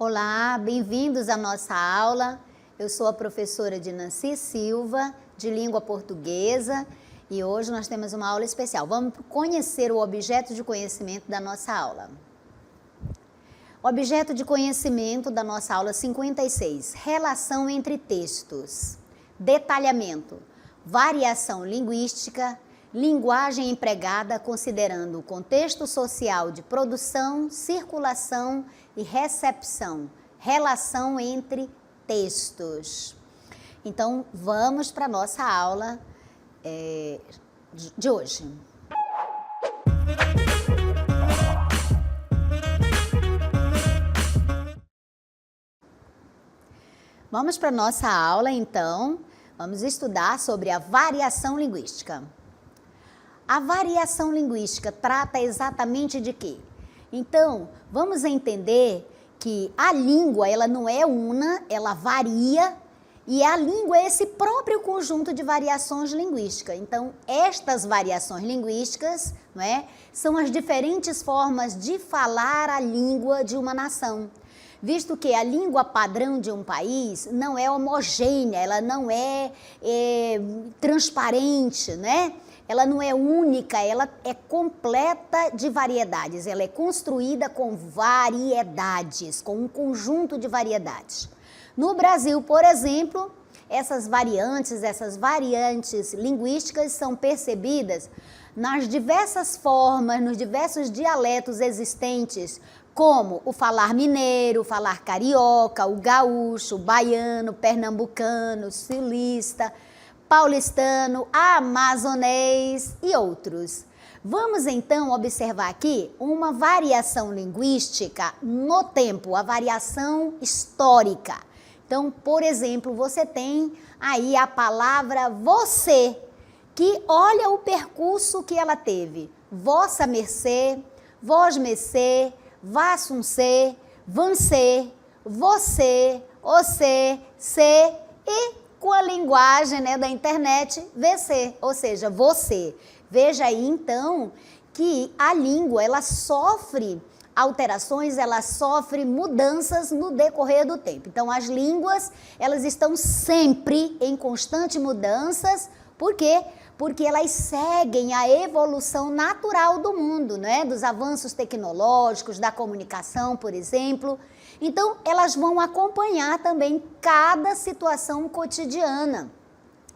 Olá, bem-vindos à nossa aula. Eu sou a professora Dinanci Silva, de língua portuguesa, e hoje nós temos uma aula especial. Vamos conhecer o objeto de conhecimento da nossa aula. Objeto de conhecimento da nossa aula 56, relação entre textos, detalhamento, variação linguística, linguagem empregada considerando o contexto social de produção, circulação e recepção, relação entre textos. Então, vamos para a nossa aula de hoje. Vamos para a nossa aula, então, vamos estudar sobre a variação linguística. A variação linguística trata exatamente de quê? Então, vamos entender que a língua, ela não é una, ela varia, e a língua é esse próprio conjunto de variações linguísticas. Então, estas variações linguísticas, não é, são as diferentes formas de falar a língua de uma nação. Visto que a língua padrão de um país não é homogênea, ela não é transparente, né? Ela não é única, ela é completa de variedades, ela é construída com variedades, com um conjunto de variedades. No Brasil, por exemplo, essas variantes linguísticas são percebidas nas diversas formas, nos diversos dialetos existentes, como o falar mineiro, o falar carioca, o gaúcho, o baiano, o pernambucano, o sulista, paulistano, amazonês e outros. Vamos então observar aqui uma variação linguística no tempo, a variação histórica. Então, por exemplo, você tem aí a palavra você, que olha o percurso que ela teve. Vossa mercê, vós mercê, vassuncê, vancê, você, cê e com a linguagem, né, da internet, VC, ou seja, você. Veja aí então que a língua, ela sofre alterações, ela sofre mudanças no decorrer do tempo. Então as línguas, elas estão sempre em constante mudanças. Por quê? Porque elas seguem a evolução natural do mundo, né? Dos avanços tecnológicos, da comunicação, por exemplo. Então, elas vão acompanhar também cada situação cotidiana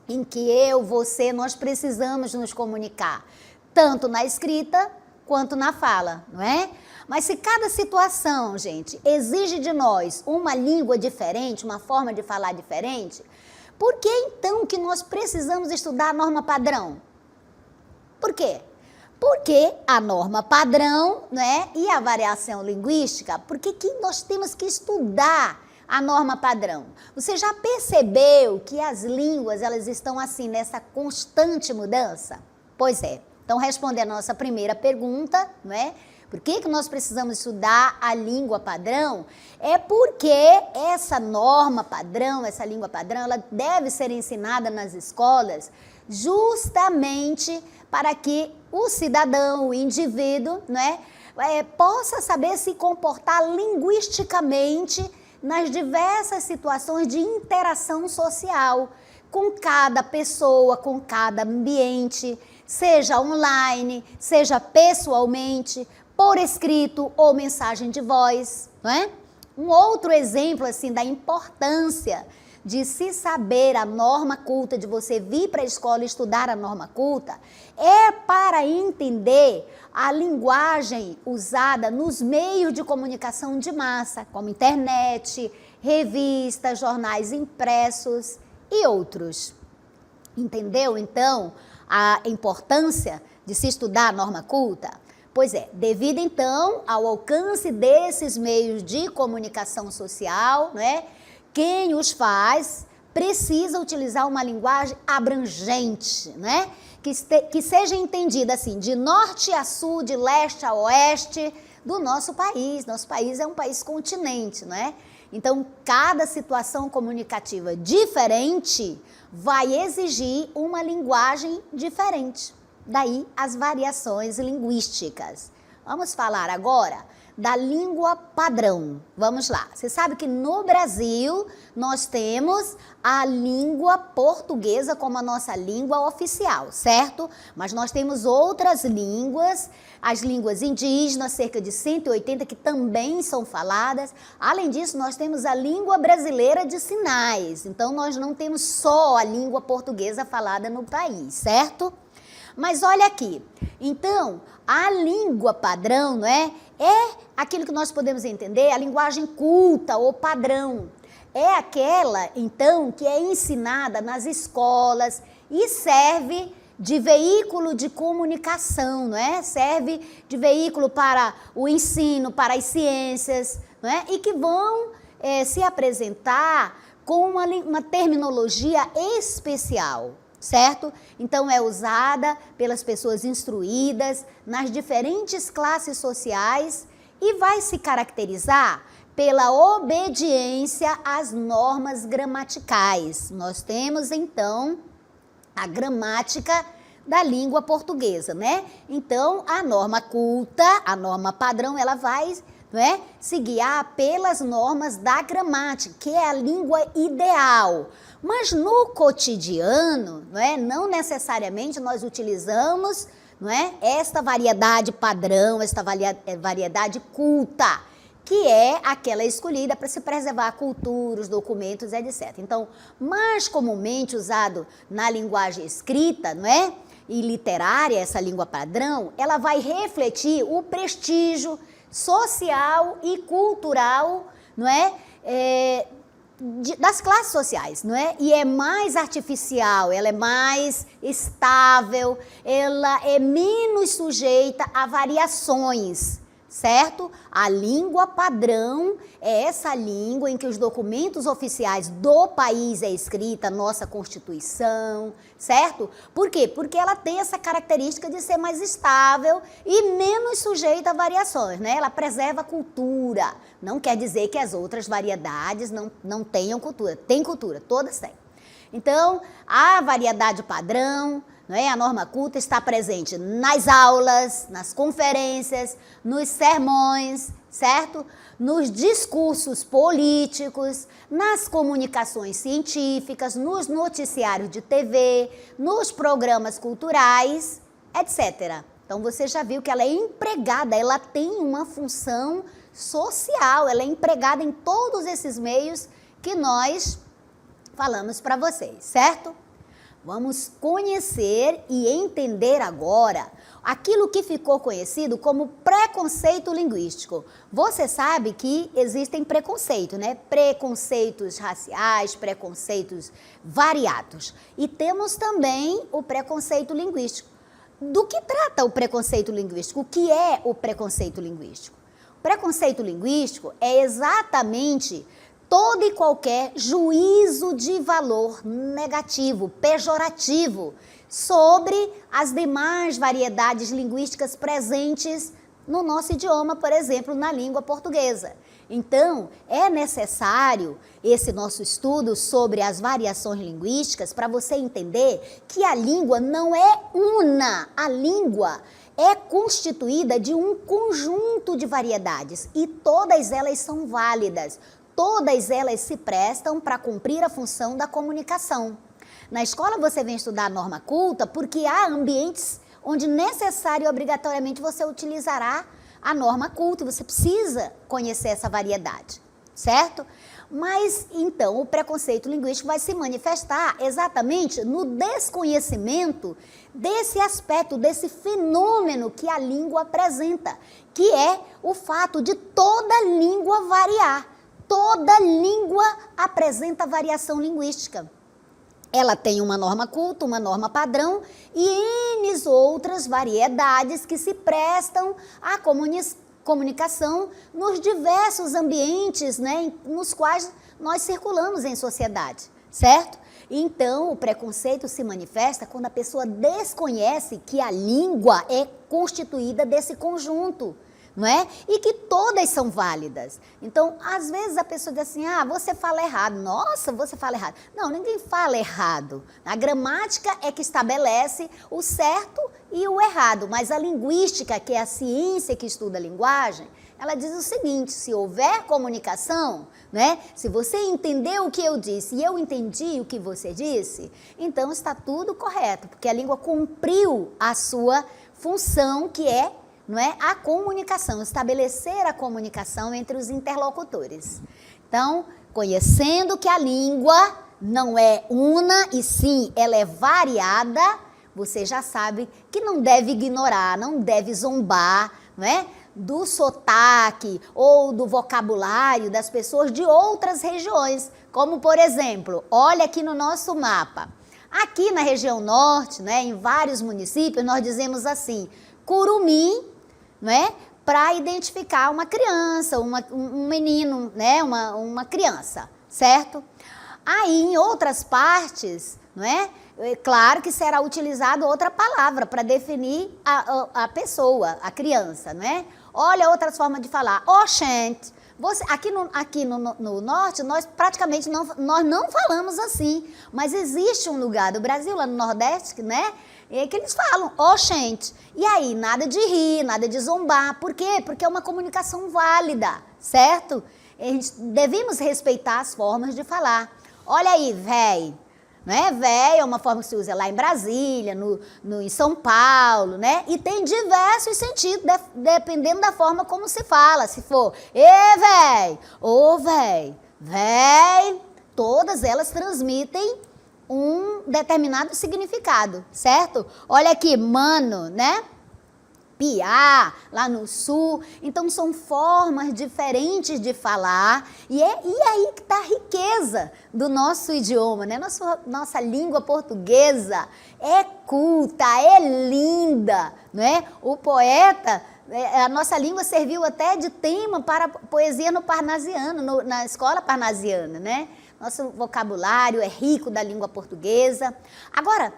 em que eu, você, nós precisamos nos comunicar, tanto na escrita quanto na fala, não é? Mas se cada situação, gente, exige de nós uma língua diferente, uma forma de falar diferente, por que então que nós precisamos estudar a norma padrão? Por quê? Porque a norma padrão, né, e a variação linguística, por que nós temos que estudar a norma padrão? Você já percebeu que as línguas, elas estão assim, nessa constante mudança? Pois é. Então, respondendo a nossa primeira pergunta, não é? Por que nós precisamos estudar a língua padrão? É porque essa norma padrão, essa língua padrão, ela deve ser ensinada nas escolas justamente para que o cidadão, o indivíduo, né, possa saber se comportar linguisticamente nas diversas situações de interação social com cada pessoa, com cada ambiente, seja online, seja pessoalmente, por escrito ou mensagem de voz, não é? Um outro exemplo assim da importância de se saber a norma culta, de você vir para a escola estudar a norma culta, é para entender a linguagem usada nos meios de comunicação de massa, como internet, revistas, jornais impressos e outros. Entendeu, então, a importância de se estudar a norma culta? Pois é, devido então ao alcance desses meios de comunicação social, né, quem os faz precisa utilizar uma linguagem abrangente, né, que seja entendida assim, de norte a sul, de leste a oeste do nosso país. Nosso país é um país continente, não é? Então, cada situação comunicativa diferente vai exigir uma linguagem diferente. Daí as variações linguísticas. Vamos falar agora da língua padrão. Vamos lá. Você sabe que no Brasil nós temos a língua portuguesa como a nossa língua oficial, certo? Mas nós temos outras línguas, as línguas indígenas, cerca de 180 que também são faladas. Além disso, nós temos a língua brasileira de sinais. Então, nós não temos só a língua portuguesa falada no país, certo? Mas olha aqui, então, a língua padrão, não é? É aquilo que nós podemos entender, a linguagem culta ou padrão. É aquela, então, que é ensinada nas escolas e serve de veículo de comunicação, não é? Serve de veículo para o ensino, para as ciências, não é? E que vão se apresentar com uma terminologia especial, certo? Então, é usada pelas pessoas instruídas nas diferentes classes sociais e vai se caracterizar pela obediência às normas gramaticais. Nós temos, então, a gramática da língua portuguesa, né? Então, a norma culta, a norma padrão, ela vai, não é, se guiar pelas normas da gramática, que é a língua ideal. Mas no cotidiano, não é, não necessariamente nós utilizamos, não é, esta variedade padrão, esta variedade culta, que é aquela escolhida para se preservar a cultura, os documentos, etc. Então, mais comumente usado na linguagem escrita, não é, e literária, essa língua padrão, ela vai refletir o prestígio social e cultural, não é, das classes sociais, não é? E é mais artificial, ela é mais estável, ela é menos sujeita a variações, certo? A língua padrão é essa língua em que os documentos oficiais do país é escrita, nossa Constituição, certo? Por quê? Porque ela tem essa característica de ser mais estável e menos sujeita a variações, né? Ela preserva a cultura. Não quer dizer que as outras variedades não tenham cultura. Tem cultura, todas têm. Então, a variedade padrão, não é? A norma culta está presente nas aulas, nas conferências, nos sermões, certo? Nos discursos políticos, nas comunicações científicas, nos noticiários de TV, nos programas culturais, etc. Então, você já viu que ela é empregada, ela tem uma função social, ela é empregada em todos esses meios que nós falamos para vocês, certo? Vamos conhecer e entender agora aquilo que ficou conhecido como preconceito linguístico. Você sabe que existem preconceitos, né? Preconceitos raciais, preconceitos variados. E temos também o preconceito linguístico. Do que trata o preconceito linguístico? O que é o preconceito linguístico? O preconceito linguístico é exatamente todo e qualquer juízo de valor negativo, pejorativo, sobre as demais variedades linguísticas presentes no nosso idioma, por exemplo, na língua portuguesa. Então, é necessário esse nosso estudo sobre as variações linguísticas para você entender que a língua não é una, a língua é constituída de um conjunto de variedades e todas elas são válidas. Todas elas se prestam para cumprir a função da comunicação. Na escola você vem estudar a norma culta porque há ambientes onde necessário e obrigatoriamente você utilizará a norma culta e você precisa conhecer essa variedade, certo? Mas, então, o preconceito linguístico vai se manifestar exatamente no desconhecimento desse aspecto, desse fenômeno que a língua apresenta, que é o fato de toda língua variar. Toda língua apresenta variação linguística. Ela tem uma norma culta, uma norma padrão e N outras variedades que se prestam à comunicação nos diversos ambientes, né, nos quais nós circulamos em sociedade, certo? Então, o preconceito se manifesta quando a pessoa desconhece que a língua é constituída desse conjunto, não é? E que todas são válidas. Então, às vezes a pessoa diz assim, você fala errado. Nossa, você fala errado. Não, ninguém fala errado. A gramática é que estabelece o certo e o errado, mas a linguística, que é a ciência que estuda a linguagem, ela diz o seguinte: se houver comunicação, né, se você entendeu o que eu disse e eu entendi o que você disse, então está tudo correto, porque a língua cumpriu a sua função, que é, não é, a comunicação, estabelecer a comunicação entre os interlocutores. Então, conhecendo que a língua não é una e sim ela é variada, você já sabe que não deve ignorar, não deve zombar, não é, do sotaque ou do vocabulário das pessoas de outras regiões, como por exemplo, olha aqui no nosso mapa. Aqui na região norte, né, em vários municípios, nós dizemos assim, curumim, né, para identificar uma criança, um menino, né, uma criança, certo? Aí, em outras partes, não é? É claro que será utilizada outra palavra para definir a pessoa, a criança, não é? Olha outras formas de falar. Oxente. Aqui no norte, nós praticamente nós não falamos assim, mas existe um lugar do Brasil, lá no Nordeste, né, que eles falam, oxente. E aí, nada de rir, nada de zombar. Por quê? Porque é uma comunicação válida, certo? Devemos respeitar as formas de falar. Olha aí, véi. Né? Véi é uma forma que se usa lá em Brasília, em São Paulo, né? E tem diversos sentidos, dependendo da forma como se fala. Se for, véi, ô véi, véi, todas elas transmitem um determinado significado, certo? Olha aqui, mano, né? Piá, lá no sul. Então, são formas diferentes de falar e aí que está a riqueza do nosso idioma, né? Nossa língua portuguesa é culta, é linda, né? O poeta, a nossa língua serviu até de tema para poesia no parnasiano, na escola parnasiana, né? Nosso vocabulário é rico da língua portuguesa. Agora,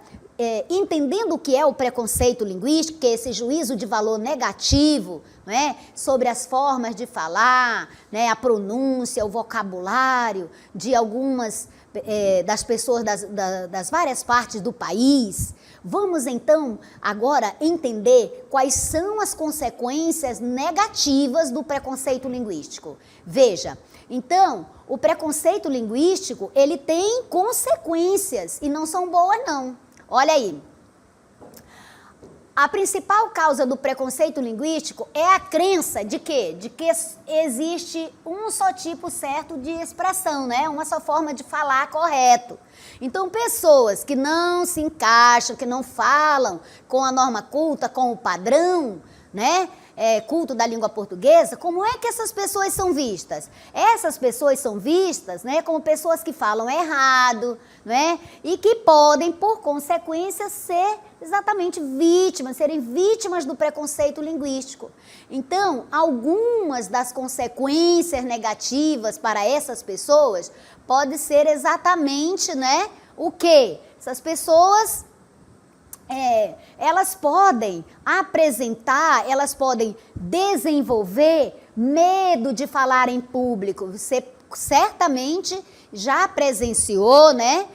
entendendo o que é o preconceito linguístico, que é esse juízo de valor negativo, né, sobre as formas de falar, né, a pronúncia, o vocabulário de algumas das pessoas das várias partes do país, vamos então agora entender quais são as consequências negativas do preconceito linguístico. Veja, então, o preconceito linguístico, ele tem consequências e não são boas não. Olha aí, a principal causa do preconceito linguístico é a crença de quê? De que existe um só tipo certo de expressão, né? Uma só forma de falar correto. Então, pessoas que não se encaixam, que não falam com a norma culta, com o padrão, né? Culto da língua portuguesa, como é que essas pessoas são vistas? Essas pessoas são vistas, né, como pessoas que falam errado, né, e que podem, por consequência, ser exatamente vítimas, serem vítimas do preconceito linguístico. Então, algumas das consequências negativas para essas pessoas pode ser exatamente, né, o quê? Essas pessoas elas podem apresentar, elas podem desenvolver medo de falar em público. Você certamente já presenciou, né?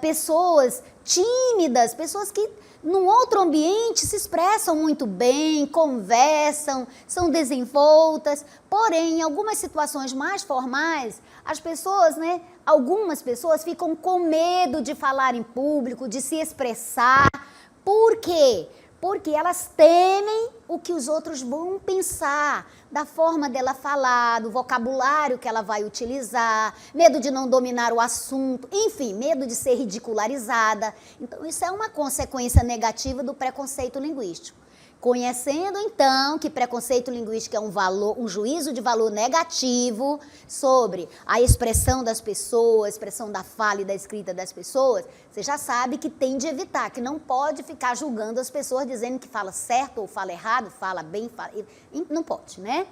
Pessoas tímidas, pessoas que num outro ambiente se expressam muito bem, conversam, são desenvoltas, porém, em algumas situações mais formais, as pessoas, né? Algumas pessoas ficam com medo de falar em público, de se expressar. Por quê? Porque elas temem o que os outros vão pensar, da forma dela falar, do vocabulário que ela vai utilizar, medo de não dominar o assunto, enfim, medo de ser ridicularizada. Então, isso é uma consequência negativa do preconceito linguístico. Conhecendo, então, que preconceito linguístico é um juízo de valor negativo sobre a expressão das pessoas, a expressão da fala e da escrita das pessoas, você já sabe que tem de evitar, que não pode ficar julgando as pessoas, dizendo que fala certo ou fala errado, fala bem, não pode, né?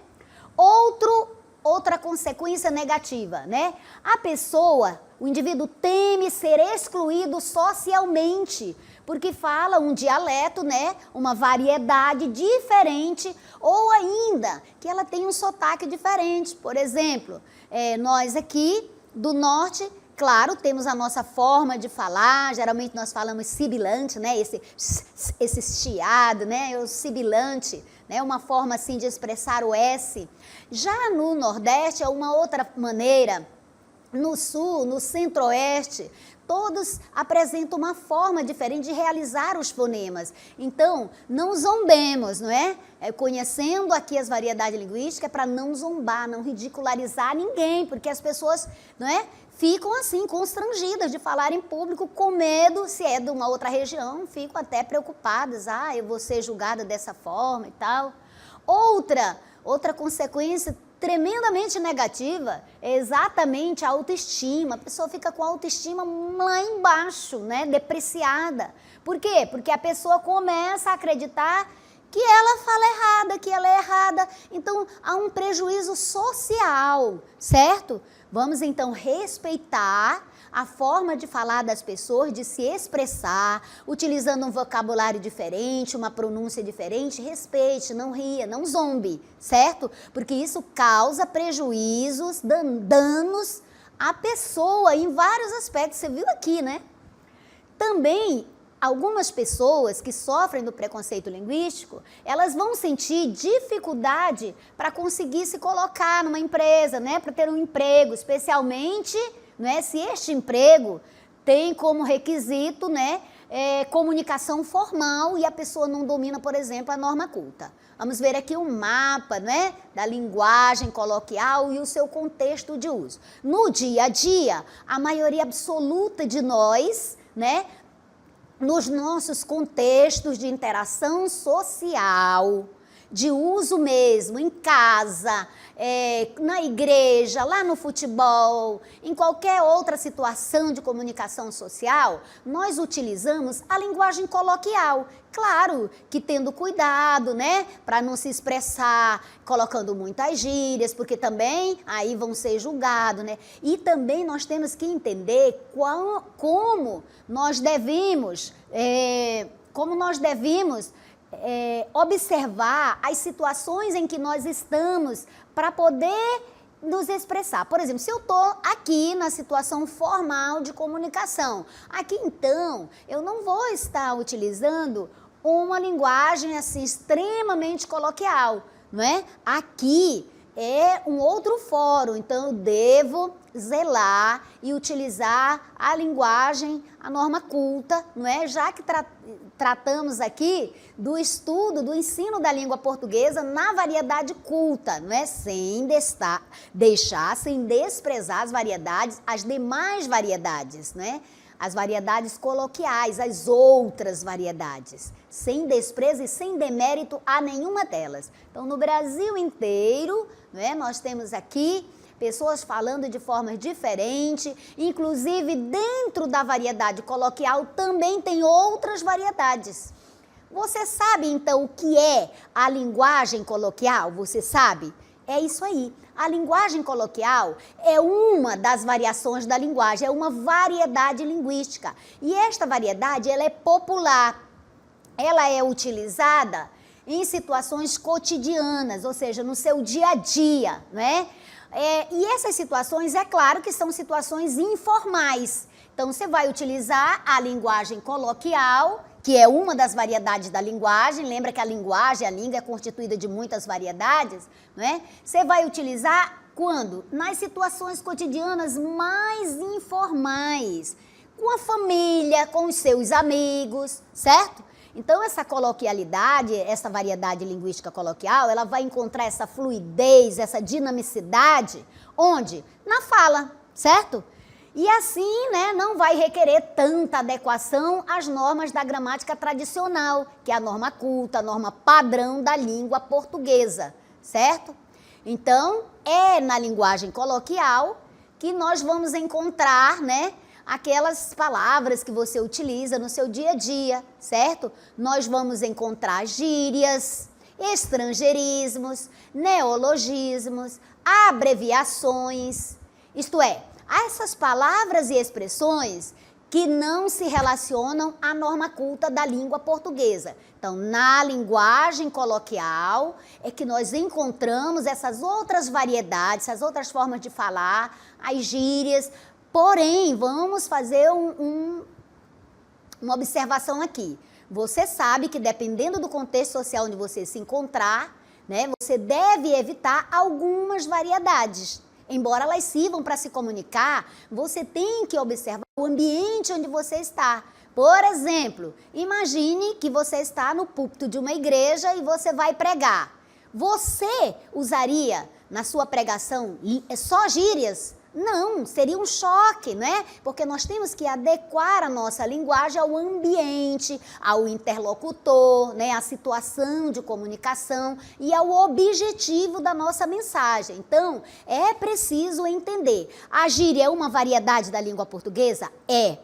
Outra consequência negativa, né? A pessoa, o indivíduo teme ser excluído socialmente, porque fala um dialeto, né, uma variedade diferente, ou ainda que ela tem um sotaque diferente. Por exemplo, nós aqui do norte, claro, temos a nossa forma de falar, geralmente nós falamos sibilante, né, esse chiado, né, o sibilante, né? Uma forma assim de expressar o S. Já no Nordeste é uma outra maneira. No Sul, no Centro-Oeste, todos apresentam uma forma diferente de realizar os fonemas. Então, não zombemos, não é? Conhecendo aqui as variedades linguísticas para não zombar, não ridicularizar ninguém, porque as pessoas, não é? Ficam assim, constrangidas de falar em público, com medo, se é de uma outra região, ficam até preocupadas, eu vou ser julgada dessa forma e tal. Outra consequência tremendamente negativa é exatamente a autoestima. A pessoa fica com a autoestima lá embaixo, né, depreciada. Por quê? Porque a pessoa começa a acreditar que ela fala errada, que ela é errada. Então, há um prejuízo social, certo? Vamos, então, respeitar a forma de falar das pessoas, de se expressar, utilizando um vocabulário diferente, uma pronúncia diferente. Respeite, não ria, não zombe, certo? Porque isso causa prejuízos, danos à pessoa em vários aspectos. Você viu aqui, né? Também, algumas pessoas que sofrem do preconceito linguístico, elas vão sentir dificuldade para conseguir se colocar numa empresa, né? Para ter um emprego, especialmente, né, se este emprego tem como requisito, né, comunicação formal e a pessoa não domina, por exemplo, a norma culta. Vamos ver aqui um mapa, né, da linguagem coloquial e o seu contexto de uso. No dia a dia, a maioria absoluta de nós, né, nos nossos contextos de interação social, de uso mesmo, em casa, na igreja, lá no futebol, em qualquer outra situação de comunicação social, nós utilizamos a linguagem coloquial. Claro que tendo cuidado, né, para não se expressar colocando muitas gírias, porque também aí vão ser julgados, né? E também nós temos que entender como nós devemos observar as situações em que nós estamos para poder nos expressar. Por exemplo, se eu estou aqui na situação formal de comunicação, aqui então eu não vou estar utilizando uma linguagem assim extremamente coloquial, não é? Aqui é um outro fórum, então eu devo zelar e utilizar a linguagem, a norma culta, não é? Já que tratamos aqui do estudo, do ensino da língua portuguesa na variedade culta, não é? Sem desprezar as variedades, as demais variedades, né? As variedades coloquiais, as outras variedades, sem desprezo e sem demérito a nenhuma delas. Então, no Brasil inteiro, né, nós temos aqui pessoas falando de formas diferentes, inclusive dentro da variedade coloquial também tem outras variedades. Você sabe, então, o que é a linguagem coloquial? Você sabe? É isso aí. A linguagem coloquial é uma das variações da linguagem, é uma variedade linguística. E esta variedade, ela é popular. Ela é utilizada em situações cotidianas, ou seja, no seu dia a dia, né? E essas situações, é claro que são situações informais. Então, você vai utilizar a linguagem coloquial, que é uma das variedades da linguagem. Lembra que a linguagem, a língua é constituída de muitas variedades, não é? Você vai utilizar quando? Nas situações cotidianas mais informais, com a família, com os seus amigos, certo? Então, essa coloquialidade, essa variedade linguística coloquial, ela vai encontrar essa fluidez, essa dinamicidade, onde? Na fala, certo? E assim, né, não vai requerer tanta adequação às normas da gramática tradicional, que é a norma culta, a norma padrão da língua portuguesa, certo? Então, é na linguagem coloquial que nós vamos encontrar, né, aquelas palavras que você utiliza no seu dia a dia, certo? Nós vamos encontrar gírias, estrangeirismos, neologismos, abreviações, isto é, essas palavras e expressões que não se relacionam à norma culta da língua portuguesa. Então, na linguagem coloquial é que nós encontramos essas outras variedades, essas outras formas de falar, as gírias. Porém, vamos fazer uma observação aqui. Você sabe que dependendo do contexto social onde você se encontrar, né, você deve evitar algumas variedades. Embora elas sirvam para se comunicar, você tem que observar o ambiente onde você está. Por exemplo, imagine que você está no púlpito de uma igreja e você vai pregar. Você usaria na sua pregação só gírias? Não, seria um choque, né? Porque nós temos que adequar a nossa linguagem ao ambiente, ao interlocutor, né? À situação de comunicação e ao objetivo da nossa mensagem. Então, é preciso entender. A gíria é uma variedade da língua portuguesa? É.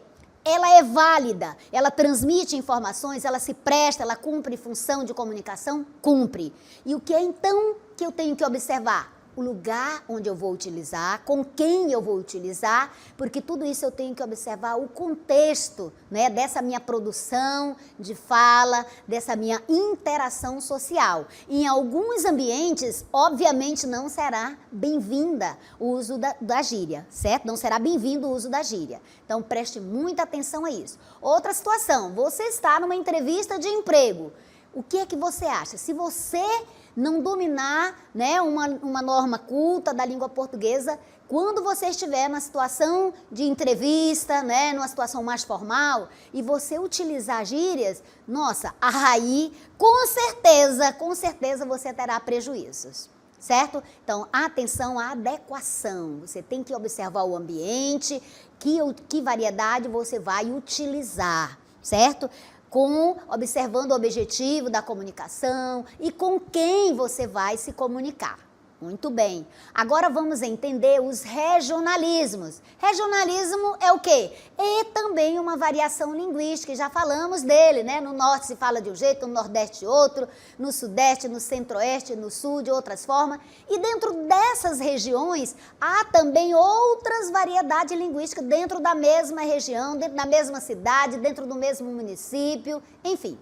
Ela é válida, ela transmite informações, ela se presta, ela cumpre função de comunicação? Cumpre. E o que é então que eu tenho que observar? O lugar onde eu vou utilizar, com quem eu vou utilizar, porque tudo isso eu tenho que observar o contexto, né, dessa minha produção de fala, dessa minha interação social. Em alguns ambientes, obviamente, não será bem-vinda o uso da gíria, certo? Não será bem-vindo o uso da gíria. Então, preste muita atenção a isso. Outra situação, você está numa entrevista de emprego. O que é que você acha? Se você não dominar, né, uma norma culta da língua portuguesa, quando você estiver na situação de entrevista, né, numa situação mais formal, e você utilizar gírias, nossa, aí com certeza você terá prejuízos, certo? Então, atenção à adequação, você tem que observar o ambiente, que variedade você vai utilizar, certo? Observando o objetivo da comunicação e com quem você vai se comunicar. Muito bem. Agora vamos entender os regionalismos. Regionalismo é o quê? É também uma variação linguística, já falamos dele, né? No norte se fala de um jeito, no nordeste outro, no sudeste, no centro-oeste, no sul de outras formas. E dentro dessas regiões há também outras variedades linguísticas dentro da mesma região, dentro da mesma cidade, dentro do mesmo município, enfim.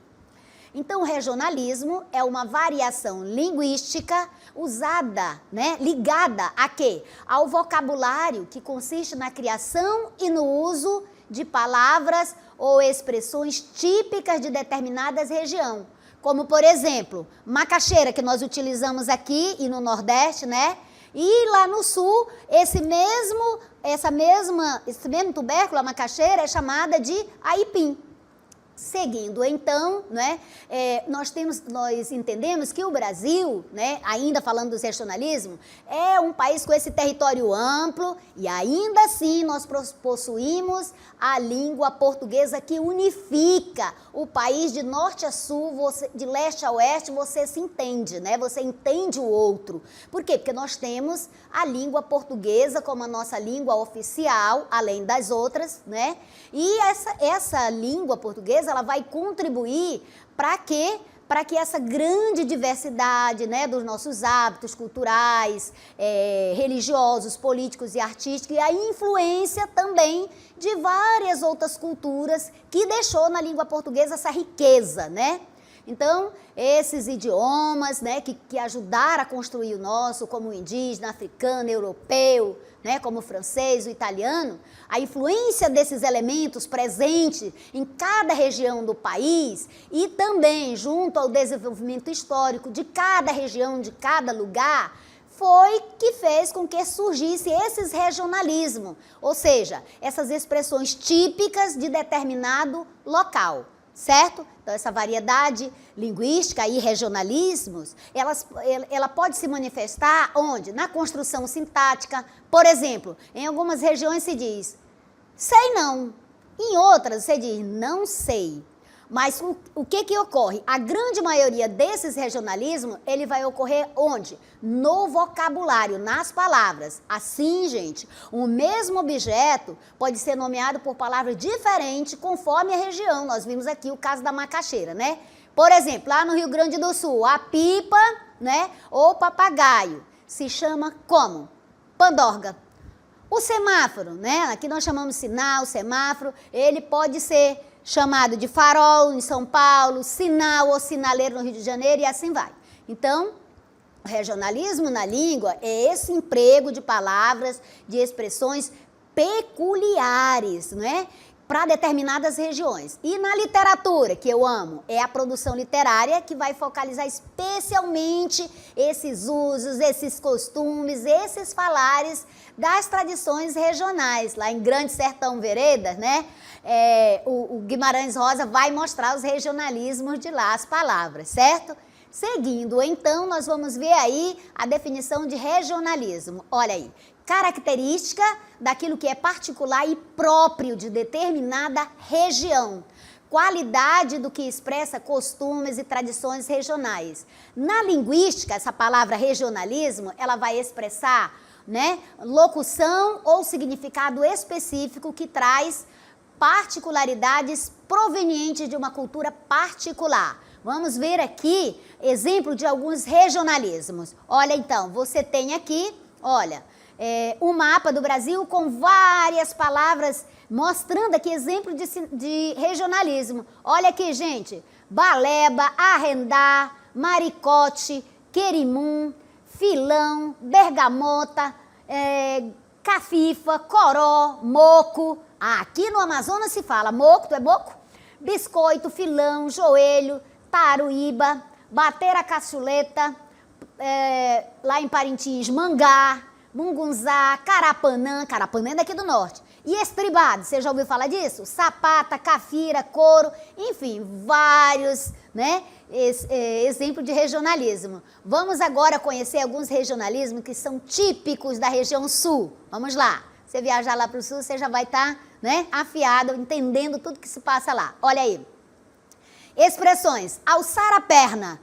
Então, o regionalismo é uma variação linguística usada, né, ligada a quê? Ao vocabulário que consiste na criação e no uso de palavras ou expressões típicas de determinadas regiões. Como, por exemplo, macaxeira, que nós utilizamos aqui e no Nordeste, né? E lá no Sul, esse mesmo tubérculo, a macaxeira, é chamada de aipim. Seguindo, então, né, nós entendemos que o Brasil, né, ainda falando do regionalismo, é um país com esse território amplo e ainda assim nós possuímos a língua portuguesa que unifica o país de norte a sul, de leste a oeste, você se entende, né? Você entende o outro. Por quê? Porque nós temos a língua portuguesa como a nossa língua oficial, além das outras, né? E essa língua portuguesa, ela vai contribuir para quê? Para que essa grande diversidade, né, dos nossos hábitos culturais, religiosos, políticos e artísticos, e a influência também de várias outras culturas que deixou na língua portuguesa essa riqueza, né? Então, esses idiomas, né, que ajudaram a construir o nosso, como o indígena, africano, europeu, né, como o francês, o italiano, a influência desses elementos presentes em cada região do país e também junto ao desenvolvimento histórico de cada região, de cada lugar, foi que fez com que surgisse esses regionalismos, ou seja, essas expressões típicas de determinado local. Certo? Então, essa variedade linguística e regionalismos, ela pode se manifestar onde? Na construção sintática. Por exemplo, em algumas regiões se diz, sei não. Em outras você diz, não sei. Mas o que ocorre? A grande maioria desses regionalismos, ele vai ocorrer onde? No vocabulário, nas palavras. Assim, gente, o mesmo objeto pode ser nomeado por palavras diferentes conforme a região. Nós vimos aqui o caso da macaxeira, né? Por exemplo, lá no Rio Grande do Sul, a pipa, né, ou papagaio, se chama como? Pandorga. O semáforo, né? Aqui nós chamamos sinal, semáforo, ele pode ser chamado de farol em São Paulo, sinal ou sinaleiro no Rio de Janeiro e assim vai. Então, o regionalismo na língua é esse emprego de palavras, de expressões peculiares, né? para determinadas regiões. E na literatura, que eu amo, é a produção literária que vai focalizar especialmente esses usos, esses costumes, esses falares das tradições regionais. Lá em Grande Sertão Veredas, né? O Guimarães Rosa vai mostrar os regionalismos de lá, as palavras, certo? Seguindo, então, nós vamos ver aí a definição de regionalismo. Olha aí, característica daquilo que é particular e próprio de determinada região. Qualidade do que expressa costumes e tradições regionais. Na linguística, essa palavra regionalismo, ela vai expressar, né, locução ou significado específico que traz particularidades provenientes de uma cultura particular. Vamos ver aqui exemplo de alguns regionalismos. Olha, então, você tem aqui, olha, um mapa do Brasil com várias palavras mostrando aqui exemplo de regionalismo. Olha aqui, gente, baleba, arrendar, maricote, querimum, filão, bergamota, cafifa, coró, moco. Aqui no Amazonas se fala moco, tu é moco? Biscoito, filão, joelho, taruíba, bater a caçuleta, lá em Parintins, mangá, mungunzá, carapanã, carapanã é daqui do norte. E estribado, você já ouviu falar disso? Sapata, cafira, couro, enfim, vários, né, exemplos de regionalismo. Vamos agora conhecer alguns regionalismos que são típicos da região sul. Vamos lá. Você viajar lá para o sul, você já vai estar, né, afiado, entendendo tudo que se passa lá. Olha aí. Expressões. Alçar a perna.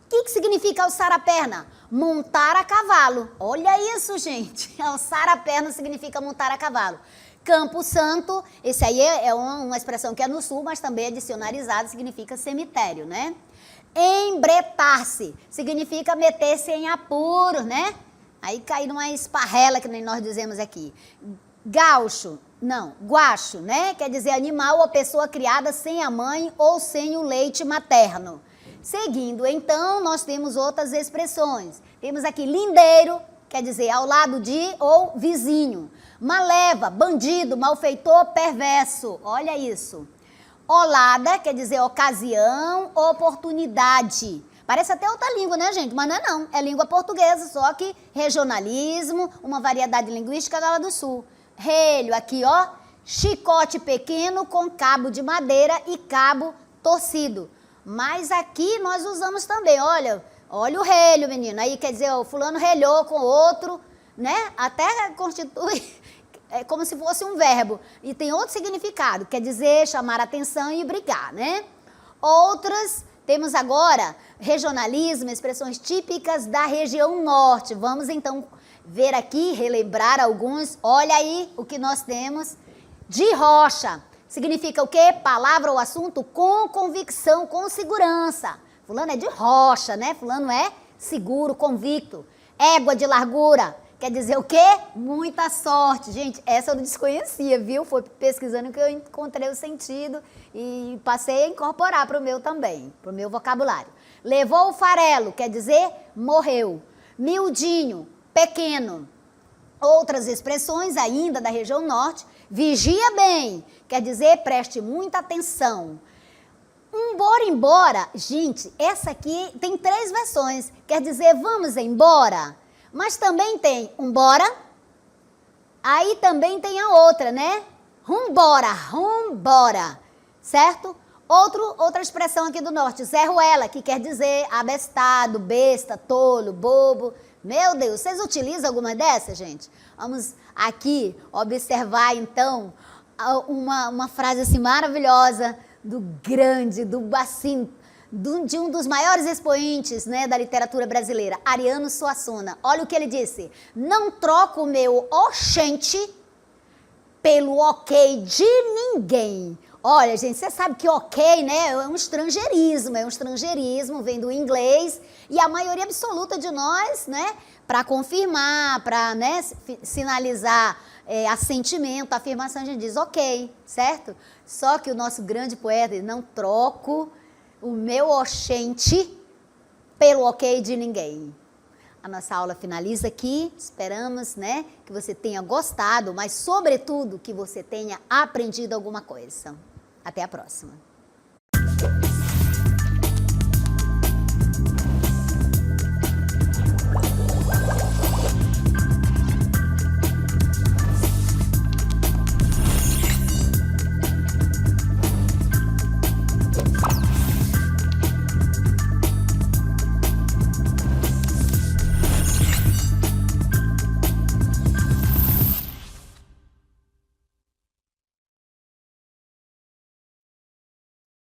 O que significa alçar a perna? Montar a cavalo. Olha isso, gente. Alçar a perna significa montar a cavalo. Campo Santo, esse aí é uma expressão que é no sul, mas também é dicionarizado, significa cemitério, né? Embretar-se significa meter-se em apuros, né? Aí cair numa esparrela, que nem nós dizemos aqui. Guacho, né? Quer dizer animal ou pessoa criada sem a mãe ou sem o leite materno. Seguindo, então, nós temos outras expressões. Temos aqui lindeiro, quer dizer ao lado de ou vizinho. Maleva, bandido, malfeitor, perverso. Olha isso. Olada, quer dizer ocasião, oportunidade. Parece até outra língua, né, gente? Mas não é não. É língua portuguesa, só que regionalismo, uma variedade linguística da lá do sul. Relho, aqui, ó. Chicote pequeno com cabo de madeira e cabo torcido. Mas aqui nós usamos também, olha o relho, menino. Aí quer dizer, o fulano relhou com outro, né? Até constitui como se fosse um verbo. E tem outro significado, quer dizer chamar atenção e brigar, né? Outras, temos agora regionalismo, expressões típicas da região norte. Vamos então ver aqui, relembrar alguns. Olha aí o que nós temos. De rocha. Significa o quê? Palavra ou assunto com convicção, com segurança. Fulano é de rocha, né? Fulano é seguro, convicto. Égua de largura. Quer dizer o quê? Muita sorte. Gente, essa eu não desconhecia, viu? Foi pesquisando que eu encontrei o sentido e passei a incorporar para o meu também, para o meu vocabulário. Levou o farelo, quer dizer morreu. Miudinho, pequeno. Outras expressões ainda da região norte. Vigia bem, quer dizer preste muita atenção. Embora, gente, essa aqui tem 3 versões, quer dizer vamos embora, mas também tem umbora, aí também tem a outra, né? Rumbora, certo? Outra expressão aqui do norte, Zé Ruela, que quer dizer abestado, besta, tolo, bobo. Meu Deus, vocês utilizam alguma dessas, gente? Vamos aqui observar, então, uma frase assim maravilhosa de um dos maiores expoentes, né, da literatura brasileira, Ariano Suassuna. Olha o que ele disse. Não troco o meu oxente pelo ok de ninguém. Olha, gente, você sabe que ok, né, é um estrangeirismo, vem do inglês, e a maioria absoluta de nós, né, para confirmar, para, né, sinalizar assentimento, afirmação, a gente diz ok, certo? Só que o nosso grande poeta diz, não troco o meu oxente pelo ok de ninguém. A nossa aula finaliza aqui. Esperamos, né, que você tenha gostado, mas sobretudo que você tenha aprendido alguma coisa. Até a próxima.